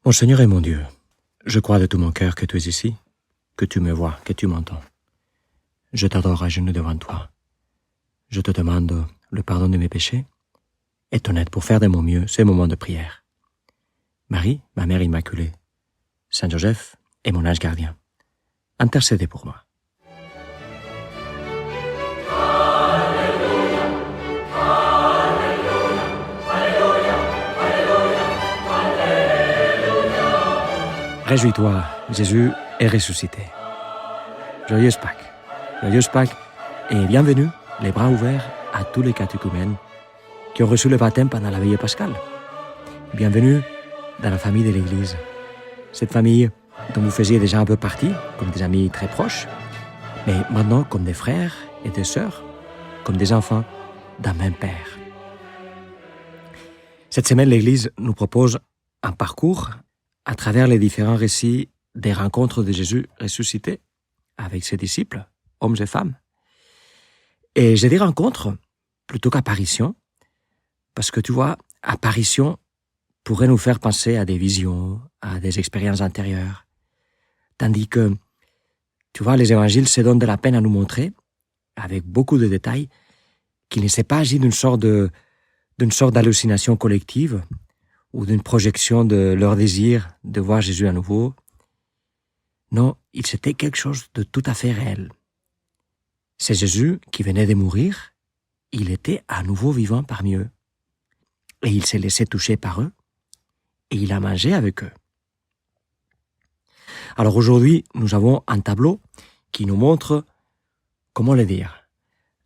Mon Seigneur et mon Dieu, je crois de tout mon cœur que tu es ici, que tu me vois, que tu m'entends. Je t'adore à genoux devant toi. Je te demande le pardon de mes péchés et ton aide pour faire de mon mieux ces moments de prière. Marie, ma mère immaculée, Saint Joseph et mon ange gardien, intercédez pour moi. Réjouis-toi, Jésus est ressuscité. Joyeuse Pâques et bienvenue, les bras ouverts à tous les catéchumènes qui ont reçu le baptême pendant la veillée pascale. Bienvenue dans la famille de l'Église, cette famille dont vous faisiez déjà un peu partie, comme des amis très proches, mais maintenant comme des frères et des sœurs, comme des enfants d'un même Père. Cette semaine, l'Église nous propose un parcours à travers les différents récits des rencontres de Jésus ressuscité avec ses disciples, hommes et femmes. Et j'ai dit rencontres plutôt qu'apparitions, parce que tu vois, apparition pourrait nous faire penser à des visions, à des expériences antérieures. Tandis que, tu vois, les évangiles se donnent de la peine à nous montrer, avec beaucoup de détails, qu'il ne s'est pas agi d'une sorte d'hallucination collective, ou d'une projection de leur désir de voir Jésus à nouveau. Non, il s'était quelque chose de tout à fait réel. C'est Jésus qui venait de mourir, il était à nouveau vivant parmi eux. Et il s'est laissé toucher par eux, et il a mangé avec eux. Alors aujourd'hui, nous avons un tableau qui nous montre, comment le dire,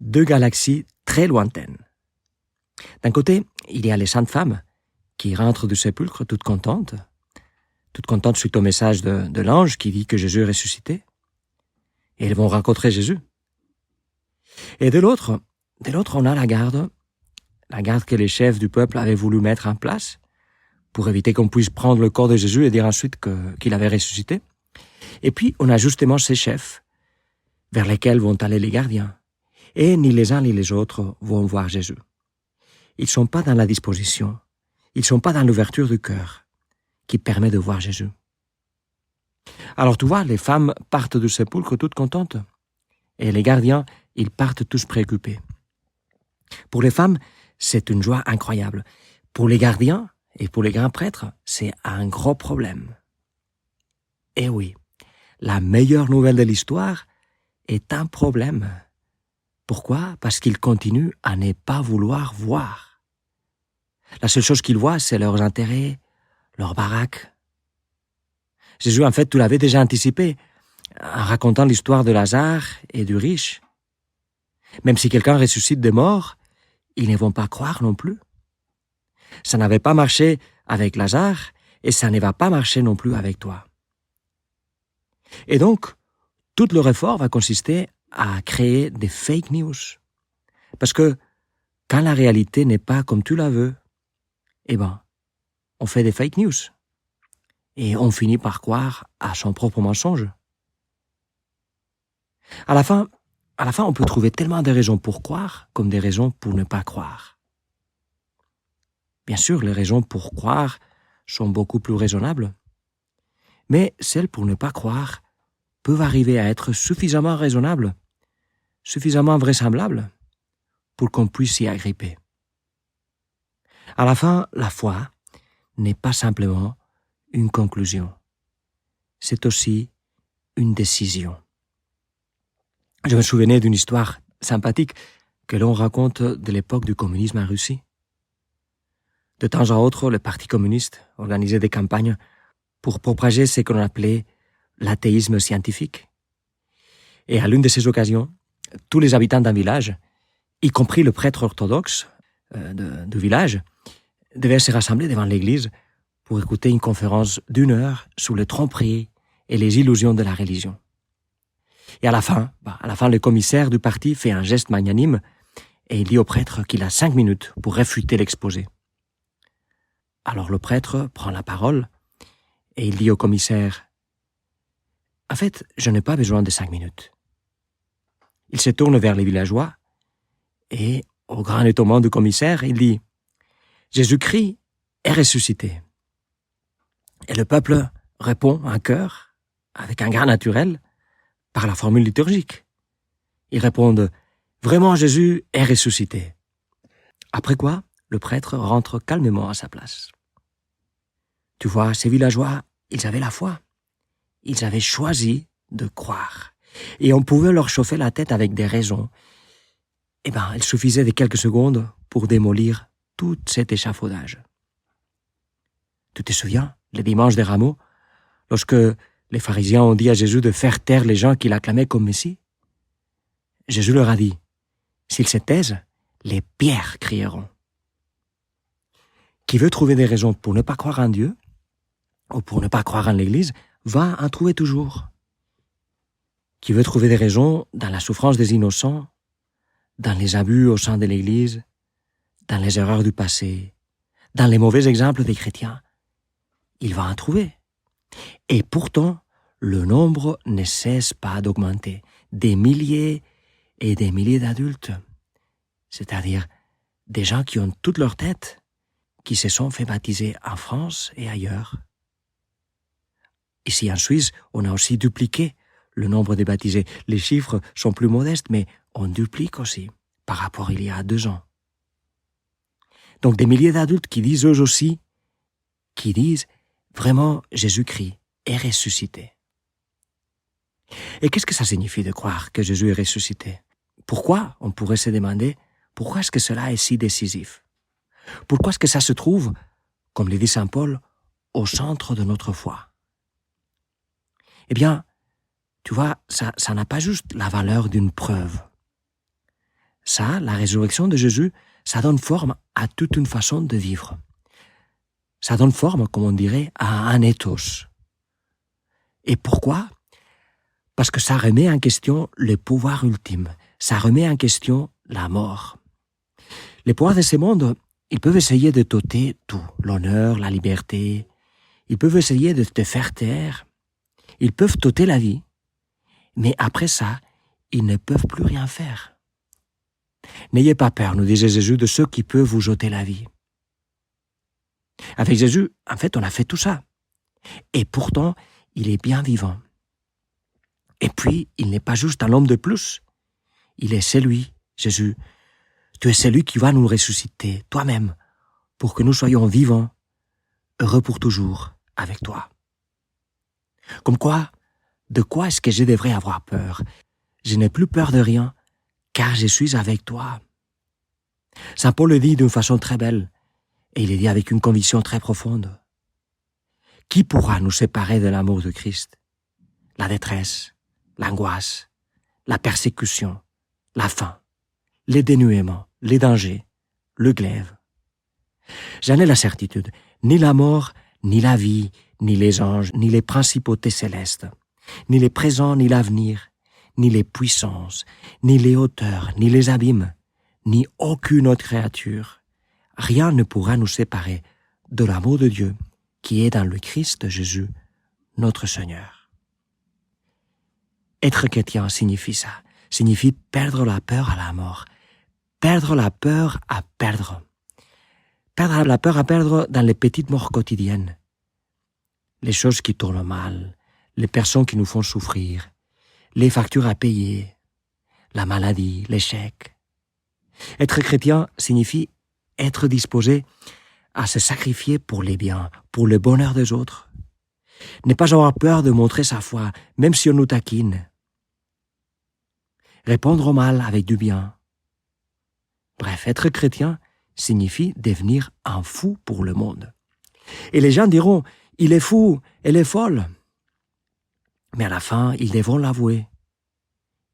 deux galaxies très lointaines. D'un côté, il y a les saintes femmes qui rentrent du sépulcre toutes contentes suite au message de l'ange qui dit que Jésus est ressuscité. Et elles vont rencontrer Jésus. Et de l'autre, on a la garde que les chefs du peuple avaient voulu mettre en place pour éviter qu'on puisse prendre le corps de Jésus et dire ensuite qu'il avait ressuscité. Et puis, on a justement ces chefs vers lesquels vont aller les gardiens. Et ni les uns ni les autres vont voir Jésus. Ils ne sont pas dans la disposition. Ils ne sont pas dans l'ouverture du cœur qui permet de voir Jésus. Alors tu vois, les femmes partent du sépulcre toutes contentes et les gardiens, ils partent tous préoccupés. Pour les femmes, c'est une joie incroyable. Pour les gardiens et pour les grands prêtres, c'est un gros problème. Et oui, la meilleure nouvelle de l'histoire est un problème. Pourquoi ? Parce qu'ils continuent à ne pas vouloir voir. La seule chose qu'ils voient, c'est leurs intérêts, leurs baraques. Jésus, en fait, tu l'avais déjà anticipé en racontant l'histoire de Lazare et du riche. Même si quelqu'un ressuscite des morts, ils ne vont pas croire non plus. Ça n'avait pas marché avec Lazare et ça ne va pas marcher non plus avec toi. Et donc, tout leur effort va consister à créer des fake news. Parce que quand la réalité n'est pas comme tu la veux, on fait des fake news. Et on finit par croire à son propre mensonge. À la fin, on peut trouver tellement de raisons pour croire comme des raisons pour ne pas croire. Bien sûr, les raisons pour croire sont beaucoup plus raisonnables. Mais celles pour ne pas croire peuvent arriver à être suffisamment raisonnables, suffisamment vraisemblables pour qu'on puisse s'y agripper. À la fin, la foi n'est pas simplement une conclusion. C'est aussi une décision. Je me souvenais d'une histoire sympathique que l'on raconte de l'époque du communisme en Russie. De temps à autre, le Parti communiste organisait des campagnes pour propager ce qu'on appelait l'athéisme scientifique. Et à l'une de ces occasions, tous les habitants d'un village, y compris le prêtre orthodoxe du village, devaient se rassembler devant l'église pour écouter une conférence d'1 heure sur les tromperies et les illusions de la religion. Et à la fin, le commissaire du parti fait un geste magnanime et il dit au prêtre qu'il a 5 minutes pour réfuter l'exposé. Alors le prêtre prend la parole et il dit au commissaire « En fait, je n'ai pas besoin de 5 minutes. » Il se tourne vers les villageois et, au grand étonnement du commissaire, il dit « Jésus-Christ est ressuscité. Et le peuple répond en chœur, avec un grain naturel, par la formule liturgique. Ils répondent « Vraiment, Jésus est ressuscité ». Après quoi, le prêtre rentre calmement à sa place. Tu vois, ces villageois, ils avaient la foi. Ils avaient choisi de croire. Et on pouvait leur chauffer la tête avec des raisons. Eh bien, il suffisait de quelques secondes pour démolir tout cet échafaudage. Tu te souviens, le dimanche des Rameaux, lorsque les pharisiens ont dit à Jésus de faire taire les gens qui l'acclamaient comme Messie? Jésus leur a dit, s'ils se taisent, les pierres crieront. Qui veut trouver des raisons pour ne pas croire en Dieu, ou pour ne pas croire en l'Église, va en trouver toujours. Qui veut trouver des raisons dans la souffrance des innocents, dans les abus au sein de l'Église, dans les erreurs du passé, dans les mauvais exemples des chrétiens, il va en trouver. Et pourtant, le nombre ne cesse pas d'augmenter. Des milliers et des milliers d'adultes, c'est-à-dire des gens qui ont toute leur tête, qui se sont fait baptiser en France et ailleurs. Ici en Suisse, on a aussi dupliqué le nombre de baptisés. Les chiffres sont plus modestes, mais on duplique aussi par rapport à il y a 2 ans. Donc des milliers d'adultes qui disent eux aussi, qui disent vraiment Jésus-Christ est ressuscité. Et qu'est-ce que ça signifie de croire que Jésus est ressuscité? Pourquoi, on pourrait se demander, pourquoi est-ce que cela est si décisif? Pourquoi est-ce que ça se trouve, comme le dit Saint Paul, au centre de notre foi? Eh bien, tu vois, ça n'a pas juste la valeur d'une preuve. Ça, la résurrection de Jésus, ça donne forme à toute une façon de vivre. Ça donne forme, comme on dirait, à un ethos. Et pourquoi? Parce que ça remet en question le pouvoir ultime. Ça remet en question la mort. Les pouvoirs de ce monde, ils peuvent essayer de t'ôter tout, l'honneur, la liberté. Ils peuvent essayer de te faire taire. Ils peuvent t'ôter la vie. Mais après ça, ils ne peuvent plus rien faire. N'ayez pas peur, nous disait Jésus, de ceux qui peuvent vous ôter la vie. Avec Jésus, en fait, on a fait tout ça. Et pourtant, il est bien vivant. Et puis, il n'est pas juste un homme de plus. Il est celui, Jésus. Tu es celui qui va nous ressusciter, toi-même, pour que nous soyons vivants, heureux pour toujours, avec toi. Comme quoi, de quoi est-ce que je devrais avoir peur? Je n'ai plus peur de rien, car je suis avec toi. Saint Paul le dit d'une façon très belle, et il le dit avec une conviction très profonde. Qui pourra nous séparer de l'amour de Christ? La détresse, l'angoisse, la persécution, la faim, les dénuements, les dangers, le glaive. J'en ai la certitude, ni la mort, ni la vie, ni les anges, ni les principautés célestes, ni les présents, ni l'avenir, ni les puissances, ni les hauteurs, ni les abîmes, ni aucune autre créature, rien ne pourra nous séparer de l'amour de Dieu qui est dans le Christ Jésus, notre Seigneur. Être chrétien signifie ça, signifie perdre la peur à la mort, perdre la peur à perdre. Perdre la peur à perdre dans les petites morts quotidiennes, les choses qui tournent mal, les personnes qui nous font souffrir, les factures à payer, la maladie, l'échec. Être chrétien signifie être disposé à se sacrifier pour les biens, pour le bonheur des autres. Ne pas avoir peur de montrer sa foi, même si on nous taquine. Répondre au mal avec du bien. Bref, être chrétien signifie devenir un fou pour le monde. Et les gens diront, il est fou, elle est folle. Mais à la fin, ils devront l'avouer.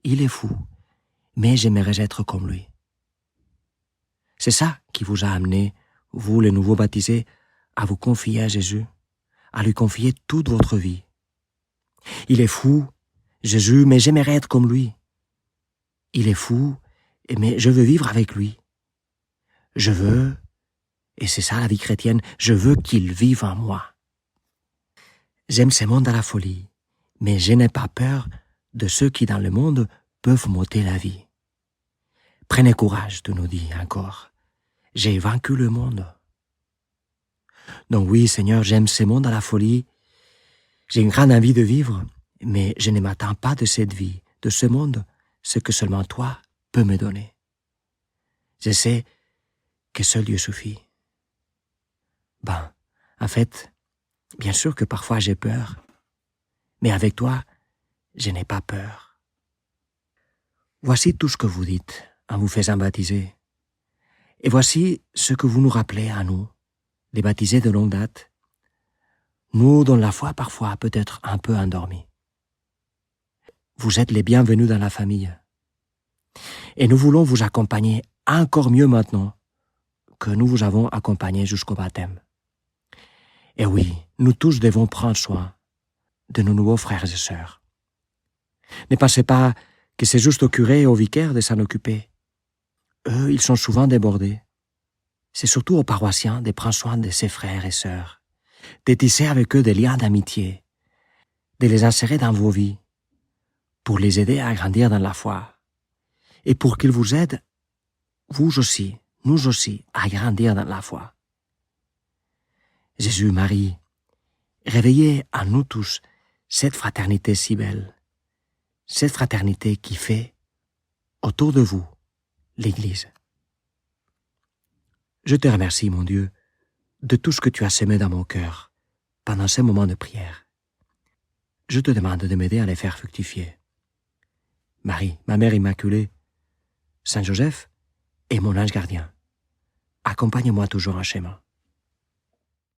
Il est fou, mais j'aimerais être comme lui. C'est ça qui vous a amené, vous les nouveaux baptisés, à vous confier à Jésus, à lui confier toute votre vie. Il est fou, Jésus, mais j'aimerais être comme lui. Il est fou, mais je veux vivre avec lui. Je veux, et c'est ça la vie chrétienne, je veux qu'il vive en moi. J'aime ce monde à la folie, mais je n'ai pas peur de ceux qui dans le monde peuvent m'ôter la vie. Prenez courage, tu nous dis encore. J'ai vaincu le monde. Donc oui, Seigneur, j'aime ce monde à la folie. J'ai une grande envie de vivre, mais je ne m'attends pas de cette vie, de ce monde, ce que seulement toi peux me donner. Je sais que seul Dieu suffit. Ben, en fait, bien sûr que parfois j'ai peur, mais avec toi, je n'ai pas peur. Voici tout ce que vous dites en vous faisant baptiser. Et voici ce que vous nous rappelez à nous, les baptisés de longue date, nous dont la foi parfois peut être un peu endormie. Vous êtes les bienvenus dans la famille. Et nous voulons vous accompagner encore mieux maintenant que nous vous avons accompagné jusqu'au baptême. Et oui, nous tous devons prendre soin de nos nouveaux frères et sœurs. Ne pensez pas que c'est juste au curé et au vicaire de s'en occuper. Eux, ils sont souvent débordés. C'est surtout aux paroissiens de prendre soin de ses frères et sœurs, de tisser avec eux des liens d'amitié, de les insérer dans vos vies, pour les aider à grandir dans la foi, et pour qu'ils vous aident, vous aussi, nous aussi, à grandir dans la foi. Jésus, Marie, réveillez en nous tous cette fraternité si belle, cette fraternité qui fait, autour de vous, l'Église. Je te remercie, mon Dieu, de tout ce que tu as semé dans mon cœur pendant ces moments de prière. Je te demande de m'aider à les faire fructifier. Marie, ma mère immaculée, Saint Joseph et mon ange gardien, accompagne-moi toujours en chemin.